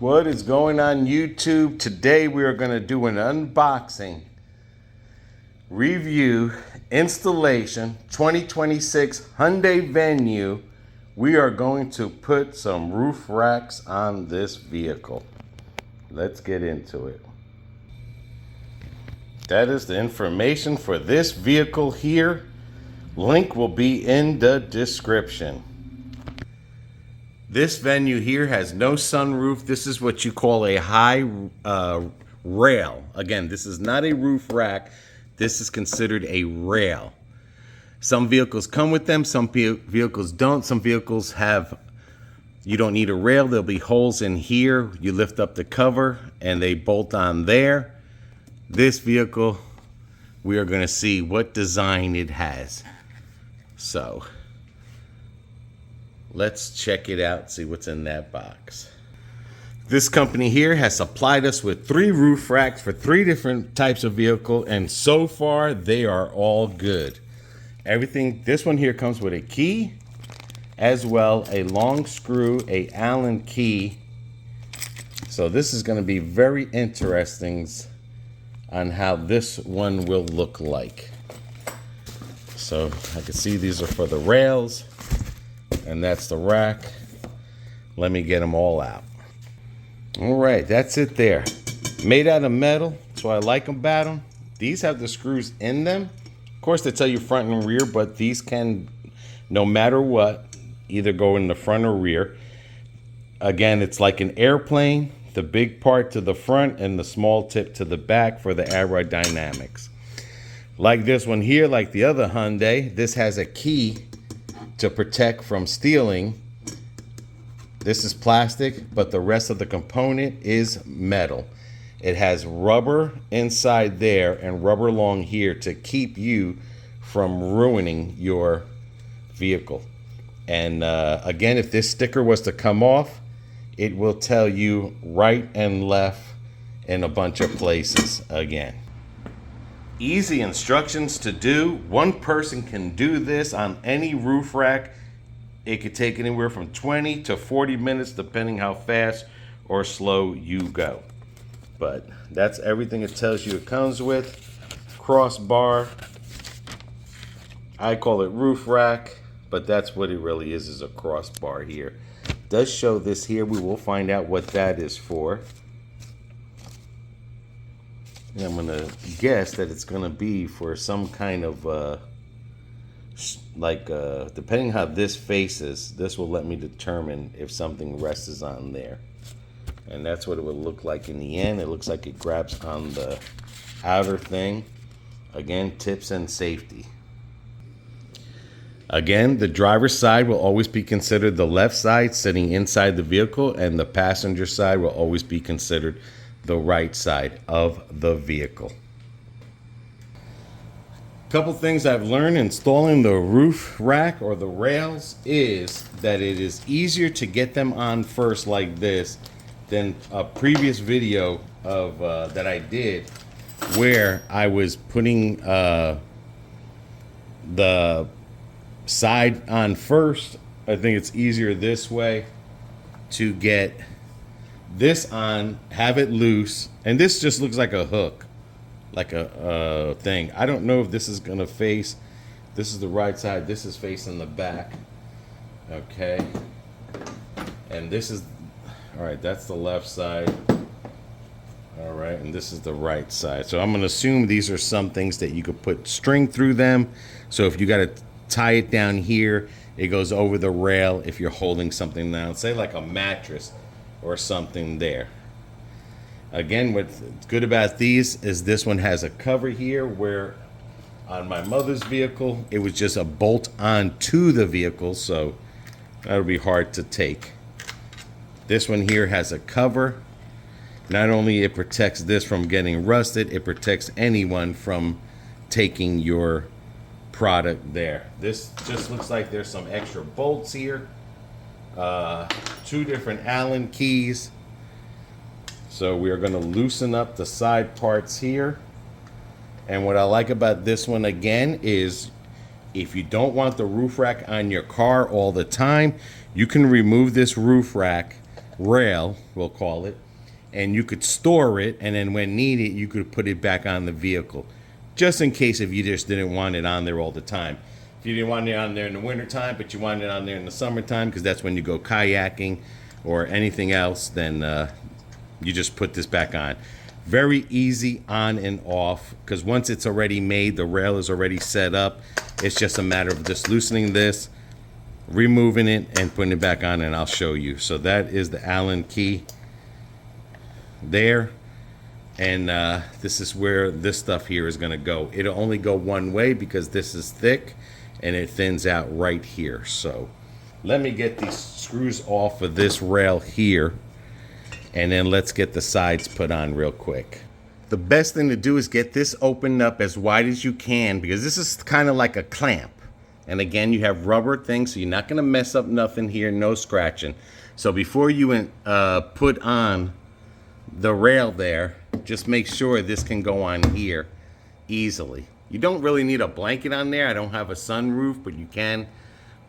What is going on YouTube? Today we are going to do an unboxing, review, installation, 2026 Hyundai FengYu. We are going to put some roof racks on this vehicle. Let's get into it. That is the information for this vehicle here. Link will be in the description. This FengYu here has no sunroof. This is what you call a high rail. Again, this is not a roof rack. This is considered a rail. Some vehicles come with them, some vehicles don't. Some vehicles have, you don't need a rail. There'll be holes in here. You lift up the cover and they bolt on there. This vehicle, we are gonna see what design it has. So, let's check it out, see what's in that box. This company here has supplied us with 3 roof racks for 3 different types of vehicle, and so far they are all good. Everything, this one here comes with a key, as well a long screw, a Allen key. So this is gonna be very interesting on how this one will look like. So I can see these are for the rails. And that's the rack. Let me get them all out. All right, that's it there. Made out of metal, that's what I like about them. These have the screws in them. Of course, they tell you front and rear, but these can, no matter what, either go in the front or rear. Again, it's like an airplane, the big part to the front and the small tip to the back for the aerodynamics. Like this one here, like the other Hyundai, this has a key to protect from stealing. This is plastic, but the rest of the component is metal. It has rubber inside there and rubber along here to keep you from ruining your vehicle. And again, if this sticker was to come off, it will tell you right and left in a bunch of places again. Easy instructions to do. One person can do this on any roof rack. It could take anywhere from 20 to 40 minutes depending how fast or slow you go. But that's everything it tells you it comes with. Crossbar. I call it roof rack, but that's what it really is a crossbar here. It does show this here. We will find out what that is for. And I'm gonna guess that it's gonna be for some kind of depending how this faces, this will let me determine if something rests on there. And that's what it would look like in the end. It looks like it grabs on the outer thing. Again, tips and safety. Again, the driver's side will always be considered the left side sitting inside the vehicle, and the passenger side will always be considered the right side of the vehicle. Couple things I've learned installing the roof rack or the rails is that it is easier to get them on first like this than a previous video of that I did where I was putting the side on first. I think it's easier this way to get this on, have it loose, and this just looks like a hook, like a thing. I don't know if this is gonna face, this is the right side, this is facing the back, okay, and this is, all right, that's the left side, all right, and this is the right side. So I'm gonna assume these are some things that you could put string through them, so if you gotta tie it down here, it goes over the rail if you're holding something down, say like a mattress or something there. Again, what's good about these is this one has a cover here, where on my mother's vehicle it was just a bolt on to the vehicle, so that'll be hard to take. This one here has a cover. Not only it protects this from getting rusted, it protects anyone from taking your product there. This just looks like there's some extra bolts here. 2 different Allen keys. So we are going to loosen up the side parts here. And what I like about this one again is if you don't want the roof rack on your car all the time, you can remove this roof rack rail, we'll call it, and you could store it, and then when needed, you could put it back on the vehicle, just in case if you just didn't want it on there all the time. If you didn't want it on there in the wintertime, but you wanted it on there in the summertime, because that's when you go kayaking or anything else, then you just put this back on. Very easy on and off, because once it's already made, the rail is already set up. It's just a matter of just loosening this, removing it, and putting it back on, and I'll show you. So that is the Allen key there, and this is where this stuff here is going to go. It'll only go one way because this is thick and it thins out right here. So let me get these screws off of this rail here, and then let's get the sides put on real quick. The best thing to do is get this opened up as wide as you can, because this is kind of like a clamp. And again, you have rubber things, so you're not going to mess up nothing here, no scratching. So before you put on the rail there, just make sure this can go on here easily. You don't really need a blanket on there. I don't have a sunroof, but you can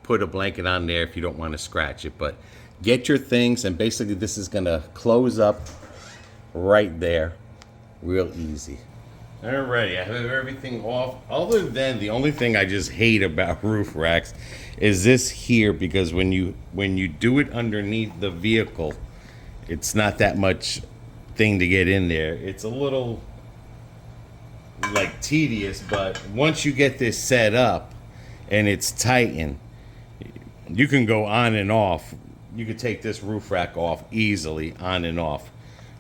put a blanket on there if you don't want to scratch it. But get your things, and basically this is going to close up right there real easy. Alrighty, I have everything off, other than the only thing I just hate about roof racks is this here, because when you do it underneath the vehicle, it's not that much thing to get in there. It's a little like tedious, but once you get this set up and it's tightened, you can go on and off. You could take this roof rack off easily, on and off,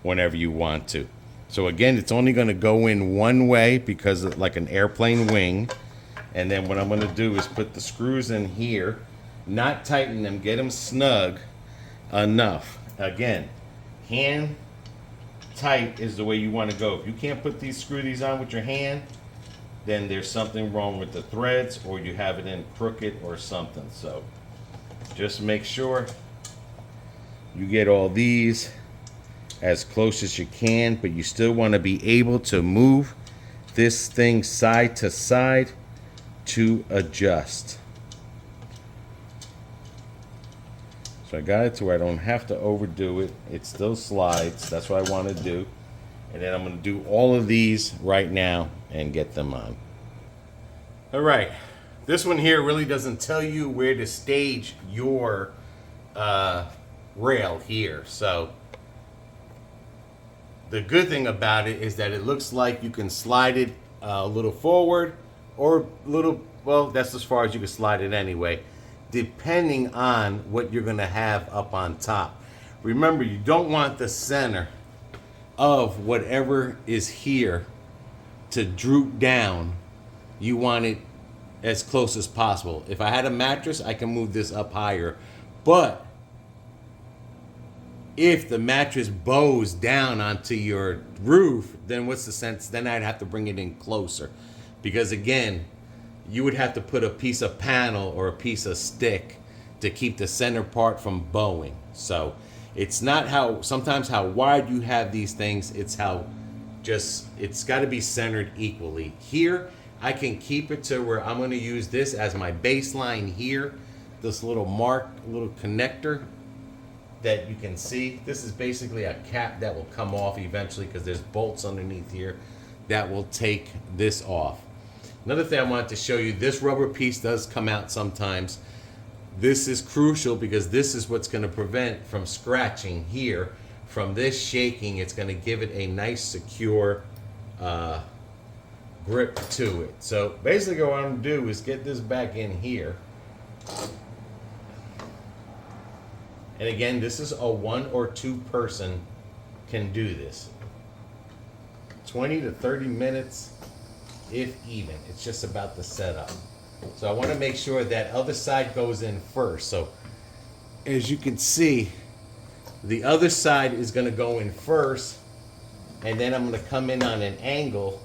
whenever you want to. So again, it's only going to go in one way because of like an airplane wing. And then what I'm going to do is put the screws in here, not tighten them, get them snug enough. Again, hand tight is the way you want to go. If you can't put screw these on with your hand, then there's something wrong with the threads, or you have it in crooked or something. So just make sure you get all these as close as you can, but you still want to be able to move this thing side to side to adjust. So I got it to where I don't have to overdo it. It still slides. That's what I want to do. And then I'm going to do all of these right now and get them on. All right. This one here really doesn't tell you where to stage your rail here. So the good thing about it is that it looks like you can slide it a little forward or a little, well, that's as far as you can slide it anyway, depending on what you're going to have up on top. Remember, you don't want the center of whatever is here to droop down. You want it as close as possible. If I had a mattress, I can move this up higher, but if the mattress bows down onto your roof, then what's the sense? Then I'd have to bring it in closer, because again, you would have to put a piece of panel or a piece of stick to keep the center part from bowing. So it's not sometimes how wide you have these things, it's it's got to be centered equally. Here, I can keep it to where I'm going to use this as my baseline here, this little little connector that you can see. This is basically a cap that will come off eventually, because there's bolts underneath here that will take this off. Another thing I wanted to show you, this rubber piece does come out sometimes. This is crucial because this is what's going to prevent from scratching here. From this shaking, it's going to give it a nice secure grip to it. So basically what I'm going to do is get this back in here. And again, this is a 1 or 2 person can do this. 20 to 30 minutes, if even. It's just about the setup. So I want to make sure that other side goes in first. So as you can see, the other side is going to go in first, and then I'm going to come in on an angle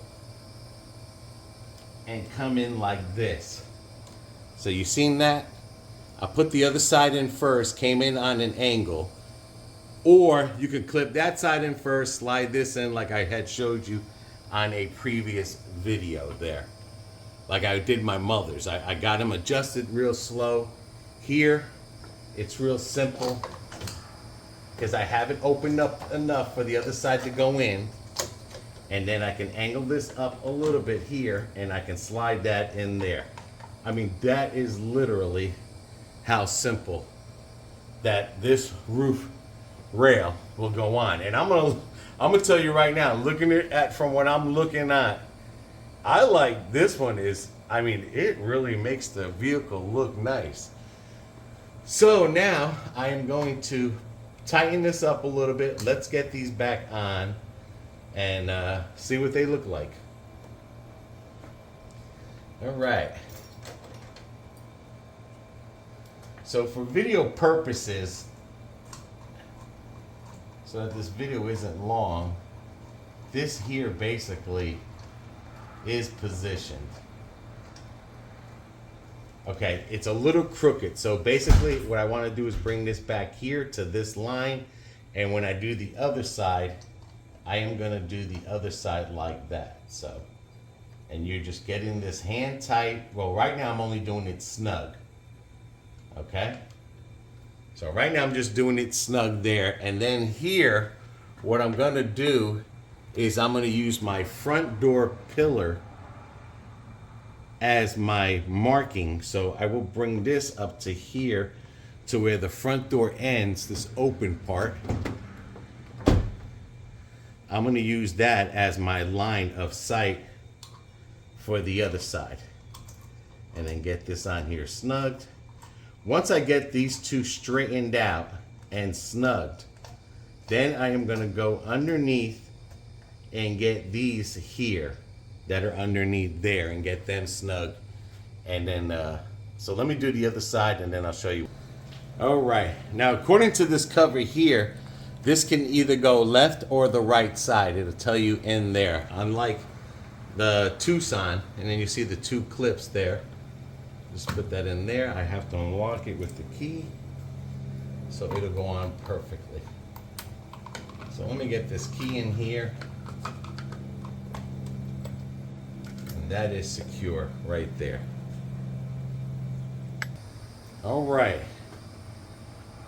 and come in like this. So you seen that? I put the other side in first, came in on an angle. Or you can clip that side in first, slide this in like I had showed you on a previous video there. Like I did my mother's. I got them adjusted real slow. Here, it's real simple. because I have it opened up enough for the other side to go in. And then I can angle this up a little bit here and I can slide that in there. I mean, that is literally how simple that this roof rail will go on. And I'm gonna tell you right now, looking at from what I'm looking at, I like this one. Is, I mean, it really makes the vehicle look nice. So now I am going to tighten this up a little bit. Let's get these back on and see what they look like. All right. So for video purposes, so that this video isn't long, this here basically is positioned. Okay, it's a little crooked. So basically what I want to do is bring this back here to this line. And when I do the other side, I am going to do the other side like that. So, and you're just getting this hand tight. Well, right now I'm only doing it snug. Okay. So right now I'm just doing it snug there. And then here, what I'm going to do is I'm going to use my front door pillar as my marking. So I will bring this up to here to where the front door ends, this open part. I'm going to use that as my line of sight for the other side. And then get this on here snugged. Once I get these two straightened out and snugged, then I am going to go underneath and get these here that are underneath there and get them snug. And then, so let me do the other side and then I'll show you. All right, now according to this cover here, this can either go left or the right side. It'll tell you in there, unlike the Tucson. And then you see the two clips there. Just put that in there. I have to unlock it with the key, so it'll go on perfectly. So let me get this key in here. That is secure right there. All right.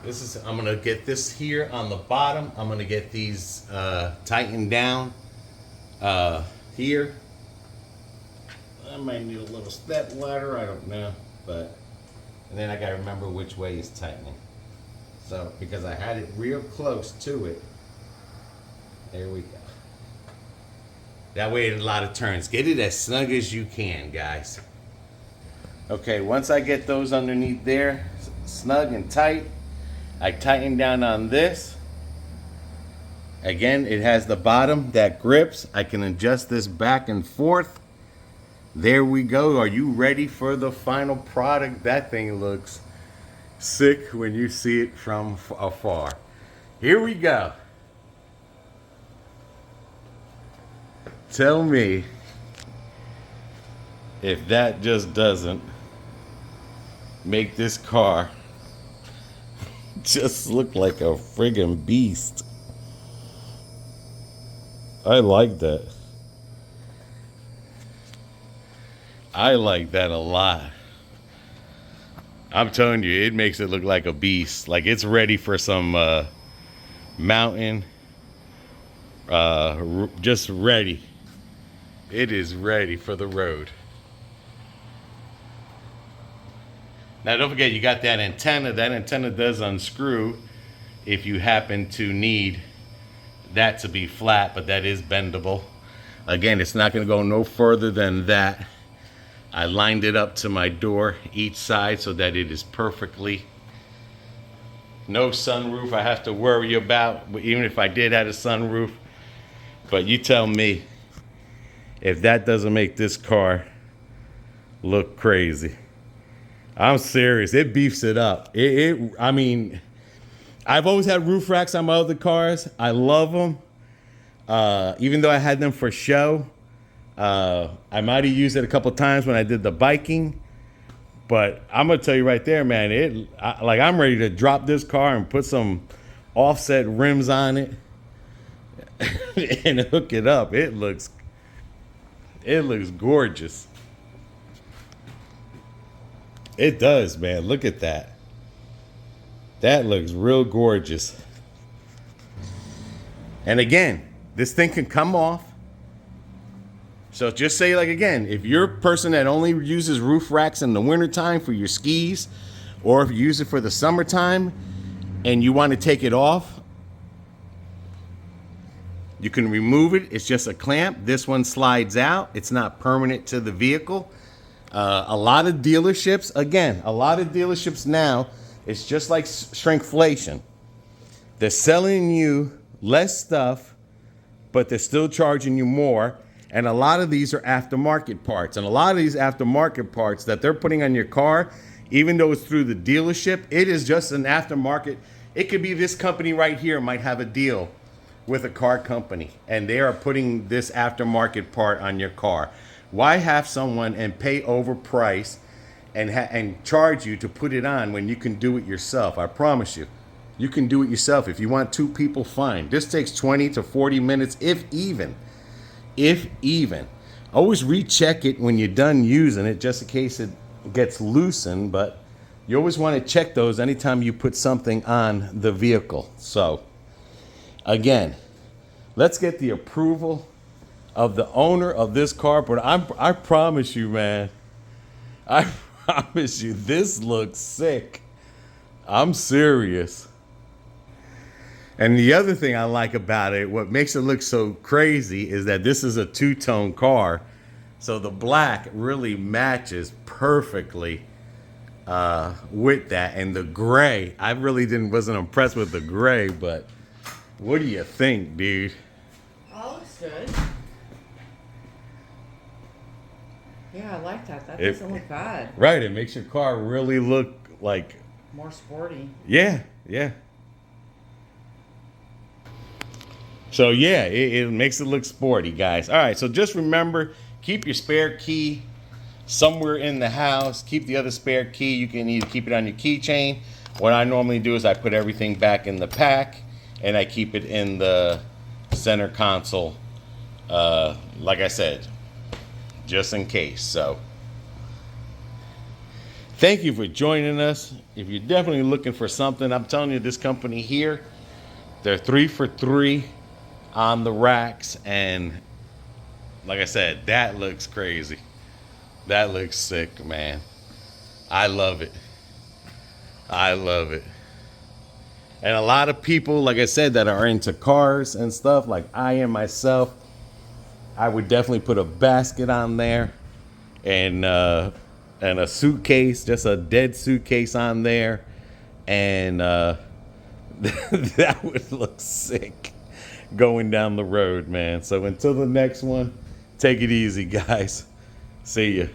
This is, I'm gonna get this here on the bottom. I'm gonna get these tightened down here. I might need a little step ladder, I don't know, but, and then I gotta remember which way is tightening. So, because I had it real close to it. There we go. That way, a lot of turns. Get it as snug as you can, guys. Okay, once I get those underneath there, snug and tight, I tighten down on this. Again, it has the bottom that grips. I can adjust this back and forth. There we go. Are you ready for the final product? That thing looks sick when you see it from afar. Here we go. Tell me if that just doesn't make this car just look like a friggin' beast. I like that. I like that a lot. I'm telling you, it makes it look like a beast. Like it's ready for some mountain. Just ready. It is ready for the road. Now don't forget, you got that antenna. That antenna does unscrew if you happen to need that to be flat, but that is bendable. Again, it's not going to go no further than that. I lined it up to my door each side so that it is perfectly. No sunroof I have to worry about, even if I did have a sunroof. But you tell me if that doesn't make this car look crazy. I'm serious. It beefs it up. I mean, I've always had roof racks on my other cars. I love them. Even though I had them for show. I might have used it a couple times when I did the biking. But I'm going to tell you right there, man, like I'm ready to drop this car and put some offset rims on it and hook it up. It looks gorgeous. It does, man. Look at that. That looks real gorgeous. And again, this thing can come off. So just say, like, again, if you're a person that only uses roof racks in the wintertime for your skis, or if you use it for the summertime and you want to take it off, you can remove it. It's just a clamp. This one slides out. It's not permanent to the vehicle. A lot of dealerships, again, a lot of dealerships now, it's just like shrinkflation. They're selling you less stuff, but they're still charging you more. And a lot of these are aftermarket parts. And a lot of these aftermarket parts that they're putting on your car, even though it's through the dealership, it is just an aftermarket. It could be this company right here might have a deal with a car company, and they are putting this aftermarket part on your car. Why have someone and pay overprice and charge you to put it on when you can do it yourself? I promise you, you can do it yourself. If you want 2 people, fine. This takes 20 to 40 minutes, if even. Always recheck it when you're done using it, just in case it gets loosened, but you always want to check those anytime you put something on the vehicle. So again, let's get the approval of the owner of this car. But I promise you, man, I promise you, this looks sick. I'm serious. And the other thing I like about it, what makes it look so crazy, is that this is a 2-tone car. So the black really matches perfectly with that. And the gray, I really wasn't impressed with the gray, but what do you think, dude? Oh, looks good. Yeah, I like that. That doesn't look bad. Right, it makes your car really look like... more sporty. Yeah. So yeah, it makes it look sporty, guys. All right, so just remember, keep your spare key somewhere in the house. Keep the other spare key. You can either keep it on your keychain. What I normally do is I put everything back in the pack, and I keep it in the center console, like I said, just in case. So thank you for joining us. If you're definitely looking for something, I'm telling you, this company here, they're 3 for 3 on the racks. And like I said, that looks crazy. That looks sick, man. I love it. And a lot of people, like I said, that are into cars and stuff, like I am myself, I would definitely put a basket on there and a suitcase, just a dead suitcase on there. And that would look sick going down the road, man. So until the next one, take it easy, guys. See ya.